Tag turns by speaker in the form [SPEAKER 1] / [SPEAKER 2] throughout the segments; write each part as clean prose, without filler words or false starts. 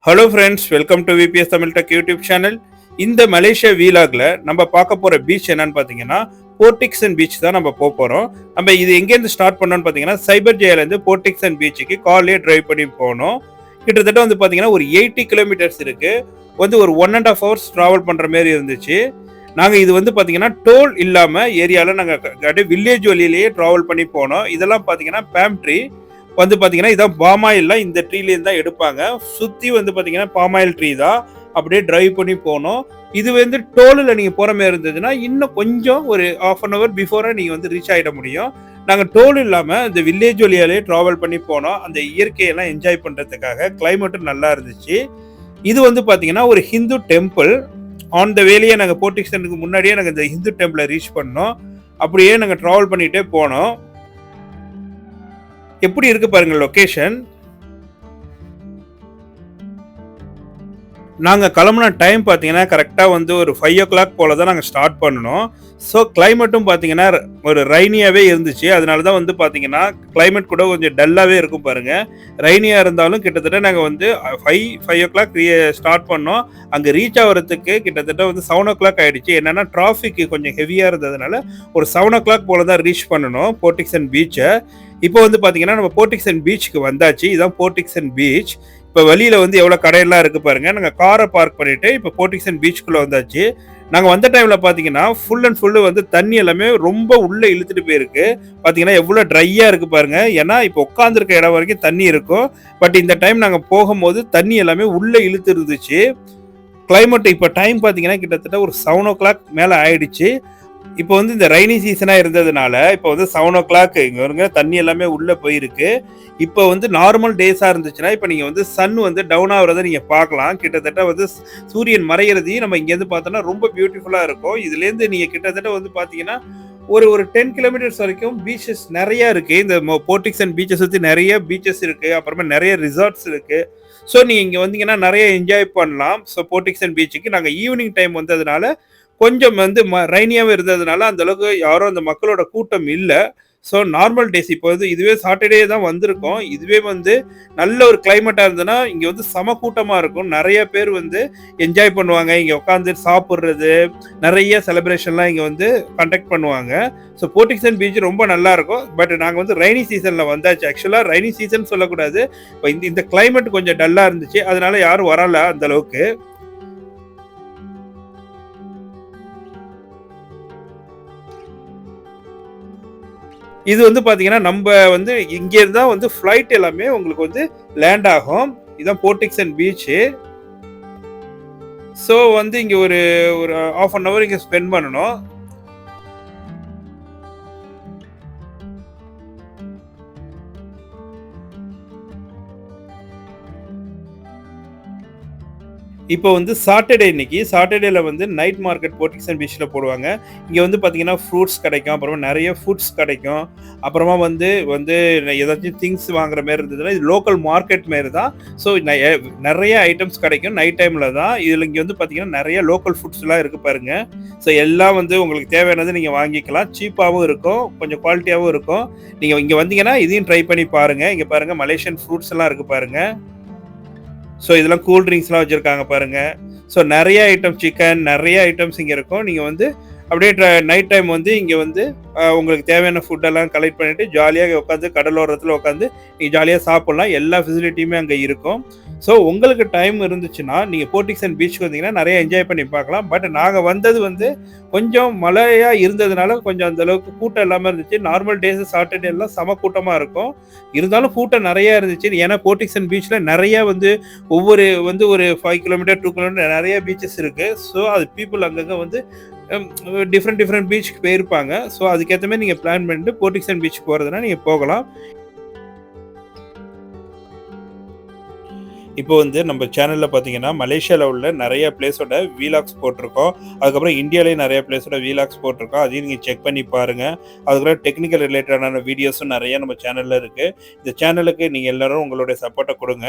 [SPEAKER 1] Hello friends, welcome to VBS Tamil tech YouTube channel. இந்த Malaysia வீலாக்ல நம்ம பார்க்க போற பீச் என்னன்னு பார்த்தீங்கன்னா போர்டிக்சன் பீச் தான் நம்ம போக போறோம். நம்ம இது எங்கேருந்து ஸ்டார்ட் பண்ணோம்னு பார்த்தீங்கன்னா சைபர் ஜேலேருந்து போர்டிக்சன் பீச்சுக்கு கார்லயே டிரைவ் பண்ணி போனோம். கிட்டத்தட்ட வந்து பார்த்தீங்கன்னா ஒரு 80 கிலோமீட்டர்ஸ் இருக்கு. வந்து ஒரு 1.5 ஹவர்ஸ் டிராவல் பண்ற மாதிரி இருந்துச்சு. நாங்க இது வந்து பார்த்தீங்கன்னா டோல் இல்லாம ஏரியால நாங்க வில்லேஜ் வழியிலேயே டிராவல் பண்ணி போனோம். இதெல்லாம் பார்த்தீங்கன்னா பாம் ட்ரீ வந்து பார்த்தீங்கன்னா இதான் பாமாயில்லாம் இந்த ட்ரீலேருந்து தான் எடுப்பாங்க. சுற்றி வந்து பார்த்தீங்கன்னா பாமாயில் ட்ரீ தான். அப்படியே டிரைவ் பண்ணி போனோம். இது வந்து டோலில் நீங்கள் போகிற மாதிரி இருந்ததுன்னா இன்னும் கொஞ்சம் ஒரு ஹாஃப் அன் ஹவர் பிஃபோராக நீங்கள் வந்து ரீச் ஆகிட முடியும். நாங்கள் டோல் இல்லாமல் இந்த வில்லேஜ் வழியாலே ட்ராவல் பண்ணி போனோம். அந்த இயற்கையெல்லாம் என்ஜாய் பண்ணுறதுக்காக. கிளைமேட்டும் நல்லா இருந்துச்சு. இது வந்து பார்த்தீங்கன்னா ஒரு ஹிந்து டெம்பிள். ஆன் த வேலையே நாங்கள் போர்டிக்சனுக்கு முன்னாடியே நாங்கள் இந்த ஹிந்து டெம்பிளை ரீச் பண்ணோம். அப்படியே நாங்கள் ட்ராவல் பண்ணிகிட்டே போனோம். எப்படி இருக்கு பாருங்க லொகேஷன். நாங்கள் கிளம்புன டைம் பார்த்தீங்கன்னா கரெக்டாக வந்து ஒரு 5 o'clock போல தான் நாங்கள் ஸ்டார்ட் பண்ணணும். ஸோ கிளைமேட்டும் பார்த்தீங்கன்னா ஒரு ரைனியாகவே இருந்துச்சு. அதனால தான் வந்து பார்த்தீங்கன்னா கிளைமேட் கூட கொஞ்சம் டல்லாகவே இருக்கும் பாருங்க. ரைனியாக இருந்தாலும் கிட்டத்தட்ட நாங்கள் வந்து 5 o'clock ஸ்டார்ட் பண்ணோம். அங்கே ரீச் ஆகிறதுக்கு கிட்டத்தட்ட வந்து 7 o'clock ஆயிடுச்சு. என்னன்னா டிராஃபிக் கொஞ்சம் ஹெவியாக இருந்ததுனால ஒரு 7 o'clock போல தான் ரீச் பண்ணணும் போர்டிக்சன் பீச்சை. இப்போ வந்து பார்த்தீங்கன்னா நம்ம போர்டிக்சன் பீச்சுக்கு வந்தாச்சு. இதுதான் போர்டிக்சன் பீச். இப்போ வழியில வந்து எவ்வளோ கடையெல்லாம் இருக்கு பாருங்க. நாங்கள் காரை பார்க் பண்ணிட்டு இப்போ போர்டிக்சன் பீச்சுக்குள்ள வந்தாச்சு. நாங்கள் வந்த டைம்ல பார்த்தீங்கன்னா ஃபுல் அண்ட் ஃபுல்லு வந்து தண்ணி எல்லாமே ரொம்ப உள்ள இழுத்துட்டு போயிருக்கு. பார்த்தீங்கன்னா எவ்வளோ ட்ரையா இருக்கு பாருங்க. ஏன்னா இப்போ உட்காந்துருக்க இடம் வரைக்கும் தண்ணி இருக்கும். பட் இந்த டைம் நாங்கள் போகும்போது தண்ணி எல்லாமே உள்ள இழுத்து இருந்துச்சு. கிளைமேட் இப்போ டைம் பார்த்தீங்கன்னா கிட்டத்தட்ட ஒரு 7 o'clock மேலே ஆயிடுச்சு. இப்போ வந்து இந்த ரெய்னி சீசனா இருந்ததுனால இப்போ வந்து 7 o'clock இங்க வருங்க தண்ணி எல்லாமே உள்ள போயிருக்கு. இப்போ வந்து நார்மல் டேஸா இருந்துச்சுன்னா இப்போ நீங்க வந்து சன் வந்து டவுன் ஆகுறத நீங்க பார்க்கலாம். கிட்டத்தட்ட வந்து சூரியன் மறையிறதையும் நம்ம இங்க இருந்து பார்த்தோம்னா ரொம்ப பியூட்டிஃபுல்லா இருக்கும். இதுல இருந்து நீங்க கிட்டத்தட்ட வந்து பாத்தீங்கன்னா ஒரு ஒரு 10 கிலோமீட்டர்ஸ் வரைக்கும் பீச்சஸ் நிறைய இருக்கு. இந்த போர்டிக்சன் பீச்சை சுத்தி நிறைய பீச்சஸ் இருக்கு. அப்புறமா நிறைய ரிசார்ட்ஸ் இருக்கு. ஸோ நீங்க இங்க வந்தீங்கன்னா நிறைய என்ஜாய் பண்ணலாம். ஸோ போர்டிக்சன் பீச்சுக்கு நாங்கள் ஈவினிங் டைம் வந்ததுனால கொஞ்சம் வந்து ரெய்னியாவே இருந்ததுனால அந்த அளவுக்கு யாரும் அந்த மக்களோட கூட்டம் இல்ல. ஸோ நார்மல் டேஸ் இப்போ வந்து இதுவே சாட்டர்டே தான் வந்திருக்கோம். இதுவே வந்து நல்ல ஒரு கிளைமேட்டா இருந்ததுன்னா இங்க வந்து செம கூட்டமா இருக்கும். நெறைய பேர் வந்து என்ஜாய் பண்ணுவாங்க. இங்க உட்காந்து சாப்பிடுறது, நெறைய செலிப்ரேஷன்லாம் இங்க வந்து கண்டக்ட் பண்ணுவாங்க. ஸோ போர்டிக்சன் பீச் ரொம்ப நல்லா இருக்கும். பட் நாங்க வந்து ரெய்னி சீசன்ல வந்தாச்சு. ஆக்சுவலா ரெய்னி சீசன் சொல்லக்கூடாது. இப்போ இந்த கிளைமேட் கொஞ்சம் டல்லா இருந்துச்சு. அதனால யாரும் வரல அந்த அளவுக்கு. இது வந்து பாத்தீங்கன்னா நம்ம வந்து இங்க இருந்தா வந்து ஃபிளைட் எல்லாமே உங்களுக்கு வந்து லேண்ட் ஆகும். இதான் போர்டிக்சன் பீச். சோ வந்து இங்க ஒரு ஒரு ஹாஃப் அன் ஹவர் இங்க ஸ்பெண்ட் பண்ணணும். இப்போ வந்து சாட்டர்டே இன்னைக்கு சாட்டர்டேல வந்து நைட் மார்க்கெட் போர்டிக்சன் பீச்ல போடுவாங்க. இங்க வந்து பார்த்தீங்கன்னா ஃப்ரூட்ஸ் கிடைக்கும். அப்புறமா நெறைய ஃபுட்ஸ் கிடைக்கும். அப்புறமா வந்து வந்து ஏதாச்சும் திங்ஸ் வாங்குற மாரி இருந்ததுன்னா, இது லோக்கல் மார்க்கெட் மாரி தான். ஸோ நெறைய ஐட்டம்ஸ் கிடைக்கும். நைட் டைம்ல தான். இதுல இங்க வந்து பார்த்தீங்கன்னா, நெறைய லோக்கல் ஃபுட்ஸ்லாம் இருக்கு பாருங்க. ஸோ எல்லாம் வந்து உங்களுக்கு தேவையானது நீங்க வாங்கிக்கலாம். சீப்பாவும் இருக்கும். கொஞ்சம் குவாலிட்டியாவும் இருக்கும். நீங்க இங்க வந்தீங்கன்னா, இதையும் ட்ரை பண்ணி பாருங்க. இங்க பாருங்க மலேசியன் ஃப்ரூட்ஸ் எல்லாம் இருக்கு பாருங்க. ஸோ இதெல்லாம் கூல் ட்ரிங்க்ஸ்லாம் வச்சிருக்காங்க பாருங்க. ஸோ நெறைய ஐட்டம் சிக்கன் நெறைய ஐட்டம்ஸ் இங்க இருக்கும். நீங்க வந்து அப்படியே நைட் டைம் வந்து இங்க வந்து உங்களுக்கு தேவையான ஃபுட் எல்லாம் கலெக்ட் பண்ணிட்டு ஜாலியா உட்காந்து கடலோரத்துல உட்காந்து நீங்க ஜாலியா சாப்பிடலாம். எல்லா ஃபெசிலிட்டியுமே அங்க இருக்கும். ஸோ உங்களுக்கு டைம் இருந்துச்சுன்னா நீங்க போர்டிக்சன் பீச்சுக்கு வந்தீங்கன்னா நிறைய என்ஜாய் பண்ணி பார்க்கலாம். பட் நாங்க வந்தது வந்து கொஞ்சம் மழையா இருந்ததுனால கொஞ்சம் அந்த அளவுக்கு கூட்டம் இல்லாம இருந்துச்சு. நார்மல் டேஸ் சாட்டர்டே எல்லாம் செம கூட்டமா இருக்கும். இருந்தாலும் கூட்டம் நிறைய இருந்துச்சு. ஏன்னா போர்டிக்சன் பீச்ல நிறைய வந்து ஒவ்வொரு வந்து ஒரு 5 கிலோமீட்டர் 2 கிலோமீட்டர் நிறைய பீச்சஸ் இருக்கு. ஸோ அது பீப்புள் அங்கங்க வந்து டிஃப்ரெண்ட் பீச்சுக்கு போயிருப்பாங்க. ஸோ அதுக்கேற்ற மாதிரி நீங்க பிளான் பண்ணிட்டு போர்டிக்சன் பீச் போறதுனா நீங்க போகலாம். இப்போ வந்து நம்ம சேனல்ல பார்த்தீங்கன்னா, மலேசியால உள்ள நெறைய பிளேஸோட வீலாக்ஸ் போட்டிருக்கோம். அதுக்கப்புறம் இந்தியாலயும் நெறைய பிளேஸோட வீலாக்ஸ் போட்டிருக்கோம். அதையும் நீங்க செக் பண்ணி பாருங்க. அதுக்கப்புறம் டெக்னிக்கல் ரிலேட்டடான வீடியோஸும் நெறைய நம்ம சேனல்ல இருக்கு. இந்த சேனலுக்கு நீங்க எல்லாரும் உங்களுடைய சப்போர்ட்ட குடுங்க.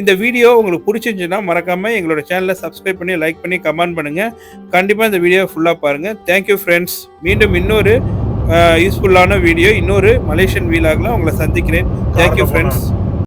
[SPEAKER 1] இந்த வீடியோ உங்களுக்கு பிடிச்சிருந்துச்சுன்னா மறக்காமல் எங்களோட சேனலை சப்ஸ்கிரைப் பண்ணி லைக் பண்ணி கமெண்ட் பண்ணுங்கள். கண்டிப்பாக இந்த வீடியோ ஃபுல்லாக பாருங்கள். Thank you friends. மீண்டும் இன்னொரு யூஸ்ஃபுல்லான வீடியோ இன்னொரு மலேசியன் வீலாகில் உங்களை சந்திக்கிறேன். Thank you friends.